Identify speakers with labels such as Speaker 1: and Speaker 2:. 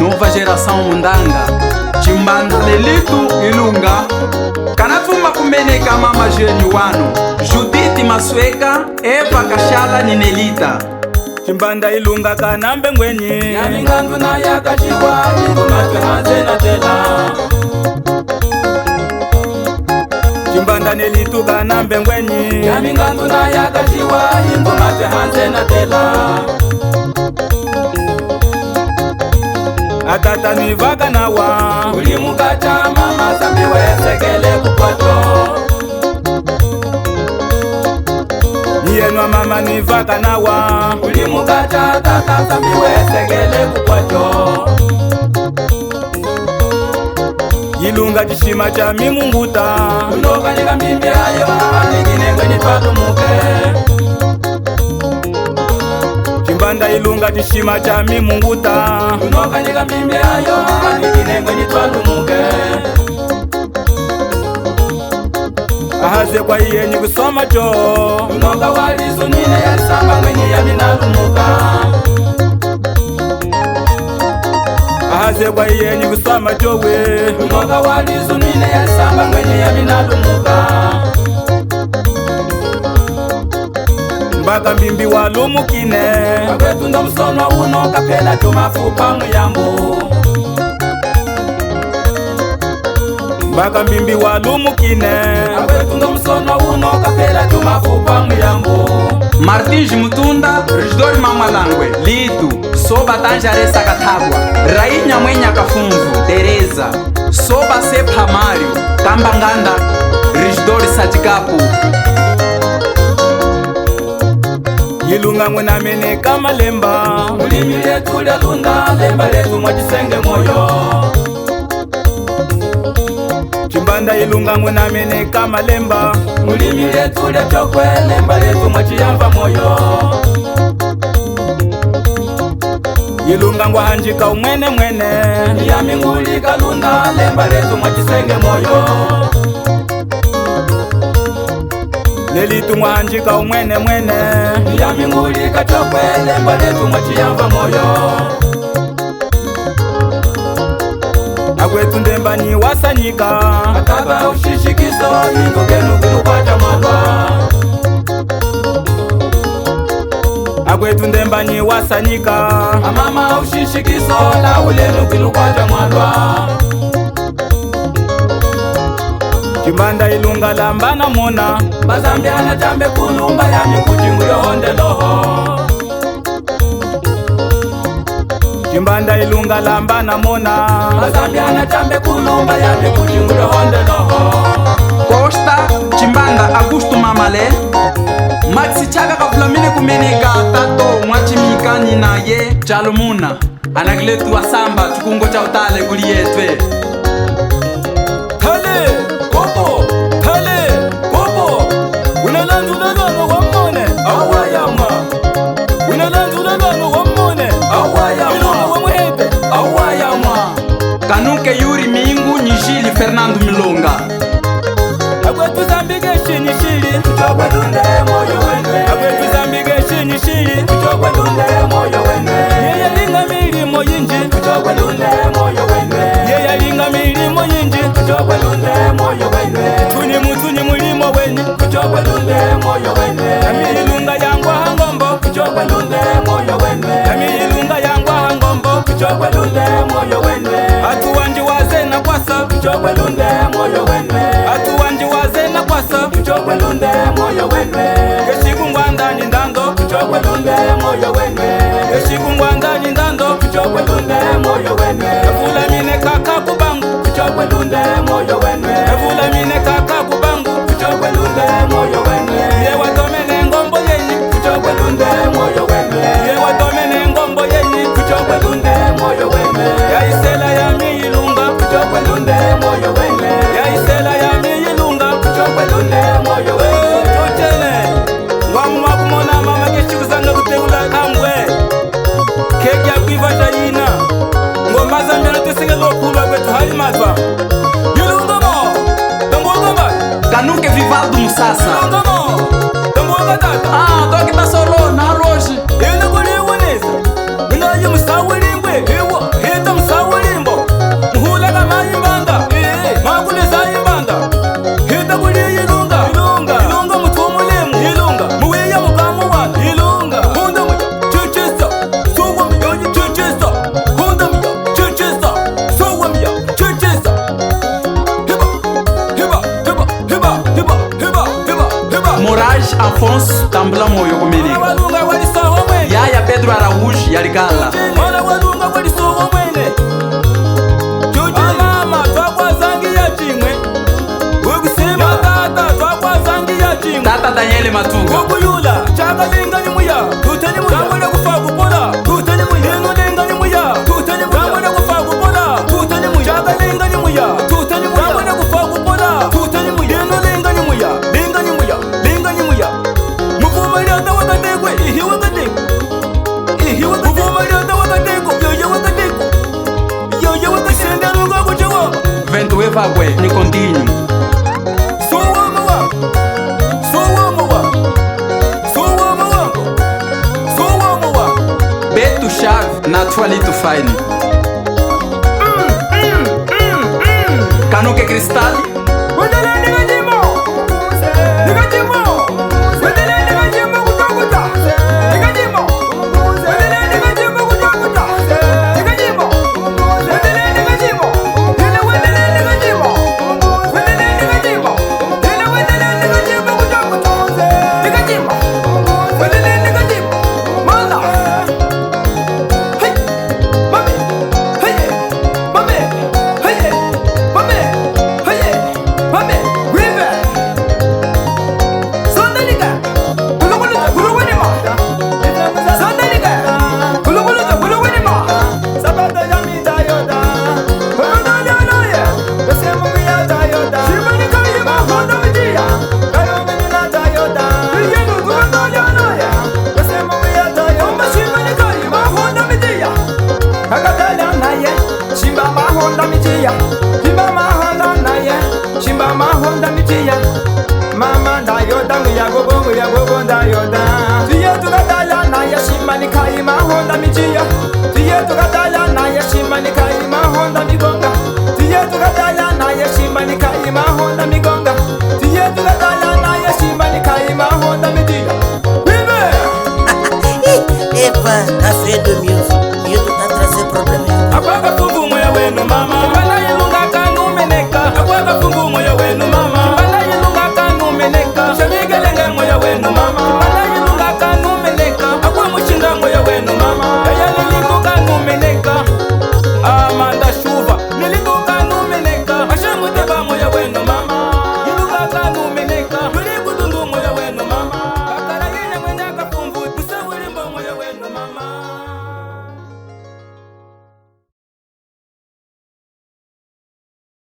Speaker 1: Nova geração mundanga Chimbanda Lelito Ilunga Kanatuma kumeneka mama jeni wano Judith Masweka Eva Kashala Ninelita
Speaker 2: Chimbanda Ilunga kanambe ngwenyi
Speaker 3: Yamingandu na yakashiwa Ingumatwe hanze na tela
Speaker 2: Chimbanda Nelitu kanambe ngwenyi
Speaker 3: Yamingandu na yakashiwa Ingumatwe hanze na tela
Speaker 2: Atata nivaka nawa
Speaker 3: Ulimukata mama sambi wesekele kukwato
Speaker 2: Niyenwa mama nivaka nawa
Speaker 3: Ulimukata tata sambi wesekele kukwato
Speaker 2: Ilunga chishima cha mimunguta
Speaker 3: Unoka nika mimbi ayo Anikine kwenye twatumuke
Speaker 2: Chimbanda Ilunga chishima cha mimunguta
Speaker 3: Unoka nika mimbi ayo Anikine kwenye twatumuke
Speaker 2: Ahaze kwa iyenye kusoma cho
Speaker 3: Unoka walizu nine ya samba mwenye ya minalumuka
Speaker 2: Ahaze kwa iyenye kusoma cho we
Speaker 3: Unoka walizu nine ya samba mwenye ya minalumuka
Speaker 2: Mbaka mbimbi walumukine
Speaker 3: Kakwetu ndo msono unoka pela tumafupa muyambu
Speaker 2: Mbaka mbimbi walumukine
Speaker 3: Kakwetu ndo msono unoka pela tumafupa muyambu
Speaker 1: Martins Mutunda Rijidori Mama Langwe Litu Soba Tanjare Sakatagwa Rainya Mwenya Kafunvu Tereza Soba Sepha Mario Kambanganda Rijidori Satikapu
Speaker 2: Ilunga mwena mene kama lemba
Speaker 3: Ulimi letu lelunda lemba letu mwajisenge moyo
Speaker 2: Chimbanda Ilunga mwena mene kama lemba
Speaker 3: Ulimi letu letokwe lemba letu mwachiyamba moyo
Speaker 2: Ilunga ngwa hanjika umwene mwene
Speaker 3: Yaminguli kalunda lemba letu mwachisenge moyo
Speaker 2: Nelitu ngwa hanjika umwene mwene
Speaker 3: Yaminguli katokwe lemba letu mwachiyamba moyo
Speaker 2: Agwetu ndemba ni wasanyika
Speaker 3: Akaba ushishikiso ingogenu kinukwata mwalwa
Speaker 2: Agwetu ndemba ni wasanyika
Speaker 3: Amama ushishikiso la ulenu kinukwata mwalwa
Speaker 2: Chimbanda Ilunga lambana mona
Speaker 3: Bazambiana jambe kulumba yami kuchingulyo honde loho
Speaker 2: Chimbanda Ilunga lambana mona
Speaker 3: Bazambiana jambe kulumba yami kuchingulyo honde loho
Speaker 1: Costa Chimbanda Augusto Mamale Maxi Chaga Kaflamine kumeneka Tato Mwachimika Ninaye Chalumuna Anagiletu Asamba Chukungo cha utale kuliyetwe
Speaker 2: Kale Kopo Kale Kopo Unalandu dagano wamone
Speaker 3: Awayama
Speaker 2: Unalandu dagano wamone
Speaker 3: Awayama
Speaker 2: Ilunga wamwete
Speaker 3: Awayama
Speaker 1: Kanuke Yuri Mingu Nijili Fernando Milonga
Speaker 2: Agwetu zambige shini shili
Speaker 3: Kuchokwe lunde moyo wene
Speaker 2: Agwetu zambige shini shili
Speaker 3: Kuchokwe lunde moyo wene
Speaker 2: Yeye linga milimo yinji
Speaker 3: Kuchokwe lunde moyo wene
Speaker 2: Yeye linga milimo yinji
Speaker 3: Kuchokwe lunde moyo wene
Speaker 2: Tunyi mulimo weni
Speaker 3: Kuchokwe lunde moyo wene
Speaker 2: Kami Ilunga yangwa hangombo
Speaker 3: Kuchokwe lunde moyo wene
Speaker 2: Kami Ilunga yangwa hangombo
Speaker 3: Kuchokwe lunde moyo wene
Speaker 2: Atu wanji waze na kwasa
Speaker 3: Kuchokwe lunde moyo wene
Speaker 2: Atu wanji waze na kwasa
Speaker 3: Kuchokwe lunde moyo wene
Speaker 2: Keshiku ngwandani ndando
Speaker 3: Kuchokwe lunde moyo wene
Speaker 2: Keshiku ngwandani ndando
Speaker 3: Kuchokwe lunde moyo wene
Speaker 2: Evula mine kaka kubangu
Speaker 3: Kuchokwe lunde moyo wene
Speaker 2: Evula mine kaka kubangu
Speaker 3: Kuchokwe lunde moyo wene
Speaker 2: Ye watomene ngombo yenyi
Speaker 3: Kuchokwe lunde moyo wene
Speaker 2: Ye watomene ngombo yenyi
Speaker 3: Kuchokwe lunde moyo wene
Speaker 2: Ya isela ya mi Ilunga
Speaker 3: Kuchokwe lunde moyo wene
Speaker 2: Ya isela ya mi Ilunga
Speaker 3: Kuchokwe lunde moyo wene
Speaker 2: Tuchele Ngwamu makumona mama keshiku zanga kuteula kambwe Keki ya kuiva jayina Ngomba za mbele tusinge lokula kwetu hali mazwa Ilunga
Speaker 1: rouge ya ligala
Speaker 2: mwana walunga kwa lisugo mwene mama twakwazangiya chimwe ukusema tata twakwazangiya chimwe
Speaker 1: tata Daniele Matunga
Speaker 2: ukuyula chakalingani muya tutani muya kamwele kufa kupola tutani muya lingani muya tutani muya kamwele kufa kupola tutani muya chakalingani muya tutani muya kamwele kufa kupola tutani muya lingani muya lingani muya muvumalia tawakatekwe ihiwe katekwe muvumalia tawakatekwe yoye wakasendanuka kuchewa
Speaker 1: vento wevagwe ni continue Beto Chave na Atualito Fine Kanuke Cristal
Speaker 3: Mama ndayoda nguyagogo ndayoda tuye tukadala naye shimani kaima honda mijiya tuye tukadala naye shimani kaima honda migonga tuye tukadala naye shimani kaima honda migonga tuye tukadala naye shimani kaima honda mijiya Vive
Speaker 4: Epa, café do